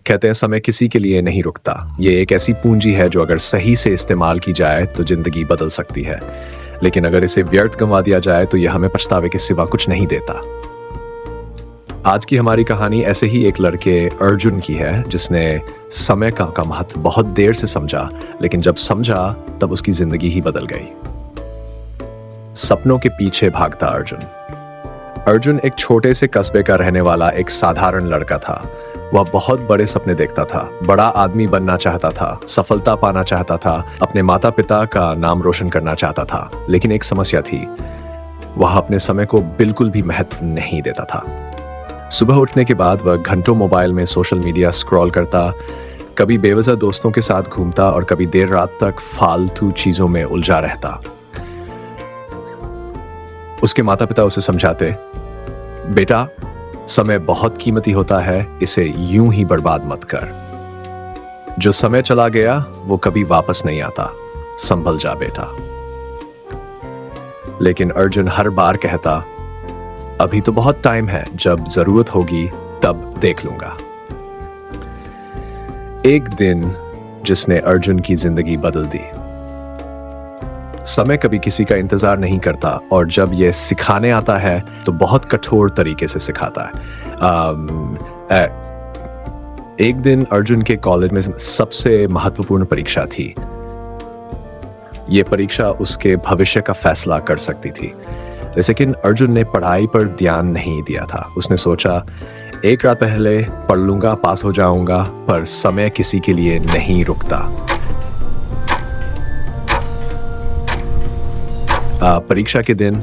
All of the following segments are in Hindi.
कहते हैं समय किसी के लिए नहीं रुकता। ये एक ऐसी पूंजी है जो अगर सही से इस्तेमाल की जाए तो जिंदगी बदल सकती है, लेकिन अगर इसे व्यर्थ गंवा दिया जाए तो यह हमें पछतावे के सिवा कुछ नहीं देता। आज की हमारी कहानी ऐसे ही एक लड़के अर्जुन की है, जिसने समय का महत्व बहुत देर से समझा, लेकिन जब समझा तब उसकी जिंदगी ही बदल गई। सपनों के पीछे भागता अर्जुन एक छोटे से कस्बे का रहने वाला एक साधारण लड़का था। वह बहुत बड़े सपने देखता था, बड़ा आदमी बनना चाहता था, सफलता पाना चाहता था, अपने माता पिता का नाम रोशन करना चाहता था। लेकिन एक समस्या थी, वह अपने समय को बिल्कुल भी महत्व नहीं देता था। सुबह उठने के बाद वह घंटों मोबाइल में सोशल मीडिया स्क्रॉल करता, कभी बेवजह दोस्तों के साथ घूमता और कभी देर रात तक फालतू चीजों में उलझा रहता। उसके माता पिता उसे समझाते, बेटा समय बहुत कीमती होता है, इसे यूं ही बर्बाद मत कर। जो समय चला गया वो कभी वापस नहीं आता, संभल जा बेटा। लेकिन अर्जुन हर बार कहता, अभी तो बहुत टाइम है, जब जरूरत होगी तब देख लूंगा। एक दिन जिसने अर्जुन की जिंदगी बदल दी। समय कभी किसी का इंतजार नहीं करता और जब यह सिखाने आता है तो बहुत कठोर तरीके से सिखाता है। एक दिन अर्जुन के कॉलेज में सबसे महत्वपूर्ण परीक्षा थी। यह परीक्षा उसके भविष्य का फैसला कर सकती थी, लेकिन अर्जुन ने पढ़ाई पर ध्यान नहीं दिया था। उसने सोचा, एक रात पहले पढ़ लूंगा, पास हो जाऊंगा, पर समय किसी के लिए नहीं रुकता। परीक्षा के दिन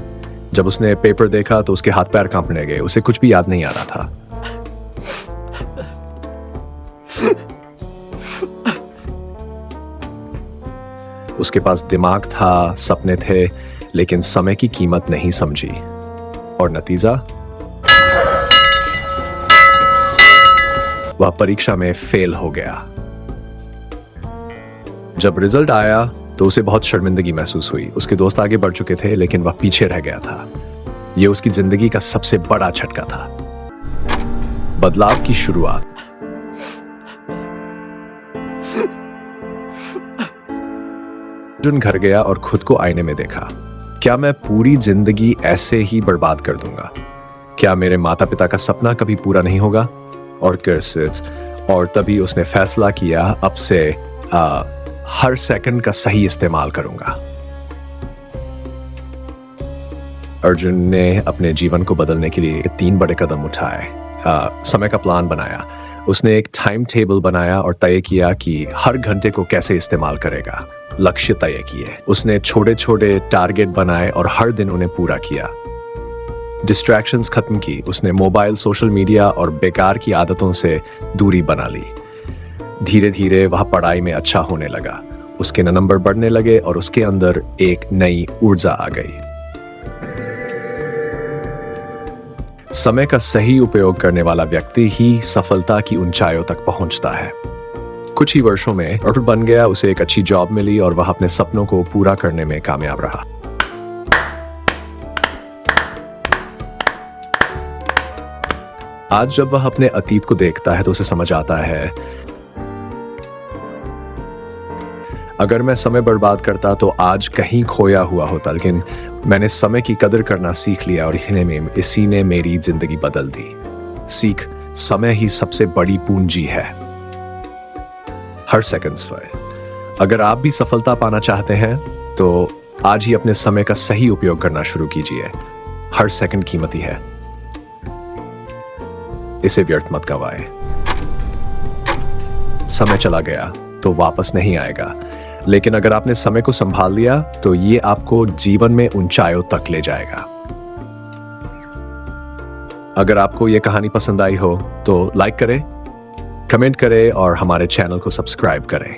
जब उसने पेपर देखा तो उसके हाथ पैर कांपने लगे। उसे कुछ भी याद नहीं आ रहा था। उसके पास दिमाग था, सपने थे, लेकिन समय की कीमत नहीं समझी। और नतीजा, वह परीक्षा में फेल हो गया। जब रिजल्ट आया तो उसे बहुत शर्मिंदगी महसूस हुई। उसके दोस्त आगे बढ़ चुके थे, लेकिन वह पीछे रह गया था। यह उसकी जिंदगी का सबसे बड़ा झटका था। बदलाव की शुरुआत। अर्जुन घर गया और खुद को आईने में देखा। क्या मैं पूरी जिंदगी ऐसे ही बर्बाद कर दूंगा? क्या मेरे माता पिता का सपना कभी पूरा नहीं होगा? और तभी उसने फैसला किया, अब से हर सेकंड का सही इस्तेमाल करूंगा। अर्जुन ने अपने जीवन को बदलने के लिए 3 बड़े कदम उठाए। समय का प्लान बनाया, उसने एक टाइम टेबल बनाया और तय किया कि हर घंटे को कैसे इस्तेमाल करेगा। लक्ष्य तय किए, उसने छोटे छोटे टारगेट बनाए और हर दिन उन्हें पूरा किया। डिस्ट्रैक्शंस खत्म की, उसने मोबाइल, सोशल मीडिया और बेकार की आदतों से दूरी बना ली। धीरे धीरे वह पढ़ाई में अच्छा होने लगा, उसके नंबर बढ़ने लगे और उसके अंदर एक नई ऊर्जा आ गई। समय का सही उपयोग करने वाला व्यक्ति ही सफलता की ऊंचाइयों तक पहुंचता है। कुछ ही वर्षों में अर्जुन बन गया, उसे एक अच्छी जॉब मिली और वह अपने सपनों को पूरा करने में कामयाब रहा। आज जब वह अपने अतीत को देखता है तो उसे समझ आता है, अगर मैं समय बर्बाद करता तो आज कहीं खोया हुआ होता, लेकिन मैंने समय की कदर करना सीख लिया और इसी ने मेरी जिंदगी बदल दी। सीख, समय ही सबसे बड़ी पूंजी है। हर सेकंड पर। अगर आप भी सफलता पाना चाहते हैं तो आज ही अपने समय का सही उपयोग करना शुरू कीजिए। हर सेकंड कीमती है, इसे व्यर्थ मत गवाएं। समय चला गया तो वापस नहीं आएगा, लेकिन अगर आपने समय को संभाल लिया तो ये आपको जीवन में ऊंचाइयों तक ले जाएगा। अगर आपको ये कहानी पसंद आई हो तो लाइक करें, कमेंट करें और हमारे चैनल को सब्सक्राइब करें।